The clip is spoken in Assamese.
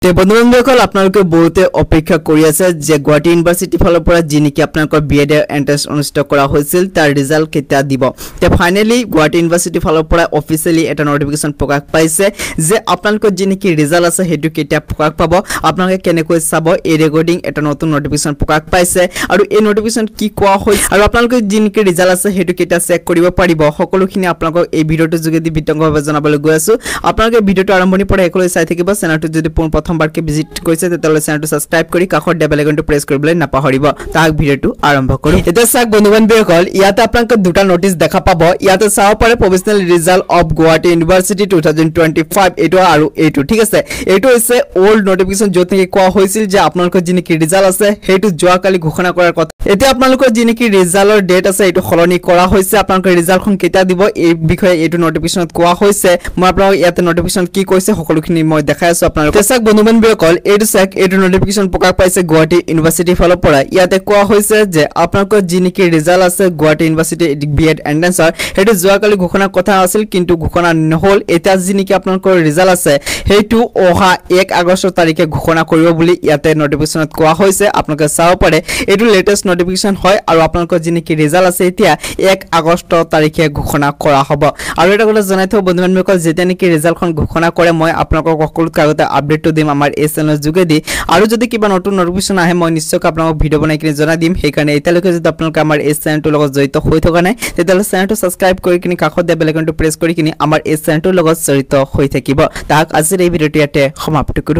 তে বন্ধুসকল আপোনালোকে বহুতে অপেক্ষা কৰি আছে যে গুৱাহাটী ইউনিভাৰ্চিটি ফালৰ পৰা যি নেকি আপোনালোকৰ বিএড এন্ট্ৰেন্স অনুষ্ঠিত কৰা হৈছিল তাৰ ৰিজাল্ট কেতিয়া দিব তে ফাইনালি গুৱাহাটী ইউনিভাৰ্চিটি ফালৰ পৰা অফিচিয়ালি এটা নটিফিকেশন প্ৰকাশ পাইছে যে আপোনালোকৰ যি নেকি ৰিজাল্ট আছে হেতু কেতিয়া প্ৰকাশ পাব আপোনালোকে কেনেকৈ চাব এই ৰেকৰ্ডিং এটা নতুন নটিফিকেশন প্ৰকাশ পাইছে আৰু এই নটিফিকেশন কি কোৱা হয় আৰু আপোনালোকে যি নেকি ৰিজাল্ট আছে হেতু কেতিয়া চেক কৰিব পাৰিব সকলোখিনি আপোনালোকক এই ভিডিওটো যোগেদি বিতংভাৱে জনাবলৈ গৈ আছো আপোনালোকে ভিডিওটো আৰম্ভণিৰ পৰা একলৈ চাই থাকিব চেনেলটো যদি প্ৰথমবাৰকে ভিজিট কৰিছে তেতিয়ালে চেনেলটো সাবস্ক্ৰাইব কৰি কাষৰ বেল আইকনটো প্ৰেছ কৰিবলৈ নাপাহৰিব তাক ভিডিওটো আৰম্ভ কৰো এতিয়া চাওক বন্ধুসকল ইয়াতে আপোনালোকে দুটা নোটিস দেখা পাব ইয়াতে চাও পাৰে professional result of Guwahati university 2025 এটো আৰু এটো ঠিক আছে এটো হৈছে ওল্ড নটিফিকেশন যত নেকি কোৱা হৈছিল যে আপোনালোকৰ যি নেকি ৰিজাল্ট আছে হেতু যোৱাকালি ঘোষণা কৰাৰ কথা এতিয়া আপোনালোকৰ যি নেকি ৰিজাল্টৰ ডেট আছে এটো খলনি কৰা হৈছে আপোনালোকৰ ৰিজাল্টখন কেতিয়া দিব এই বিষয়ে এটো নটিফিকেশনত কোৱা হৈছে মই আপোনালোকক ইয়াতে নটিফিকেশন কি কৈছে সকলোখিনি মই দেখাই আছো আপোনালোকক চাওক বন্ধুসকল এটো চাওক এটো নটিফিকেশন প্ৰকাশ পাইছে গুৱাহাটী ইউনিভাৰ্চিটি ফালৰ পৰা ইয়াতে কোৱা হৈছে যে আপোনালোকৰ যি নেকি ৰিজাল্ট আছে গুৱাহাটী ইউনিভাৰ্চিটি বিএড এন্ট্ৰেন্সৰ হেতু যোৱাকালি ঘোষণা কথা আছিল কিন্তু ঘোষণা নহল এটা যি নেকি আপোনালোকৰ ৰিজাল্ট আছে হেতু অহা 1 আগষ্ট তাৰিখে ঘোষণা কৰিব বুলি ইয়াতে নটিফিকেশনত কোৱা হৈছে আপোনালোকে চাও পাৰে এটো লেটেষ্ট নটিফিকেশন হয় আৰু আপোনালোকৰ যি নেকি ৰিজাল্ট আছে এতিয়া 1 আগষ্ট তাৰিখে ঘোষণা কৰা হ'ব আৰু এটা কথা জনাই থও বন্ধুসকল যেতিয়া নেকি ৰিজাল্টখন ঘোষণা কৰে মই আপোনালোকক সকলোতকৈ আগতে আপডেটটো দিম আমাৰ এই চেনেলৰ যোগেদি আৰু যদি কিবা নতুন নটিফিকেশন আহে মই নিশ্চয়কৈ আপোনালোকক ভিডিও বনাই কিনে জনাই দিম সেইকাৰণে এতিয়ালৈকে যদি আপোনালোকে আমাৰ এই চেনেলটোৰ লগত জড়িত হৈ থকা নাই তেতিয়াহ'লে চেনেলটো সাবস্ক্ৰাইব কৰি কিনে কাষত বেল আইকনটো প্ৰেছ কৰি কিনে আমাৰ এই চেনেলটোৰ লগত জড়িত হৈ থাকিব তাক আজিৰ এই ভিডিওটো ইয়াতে সমাপ্ত কৰো।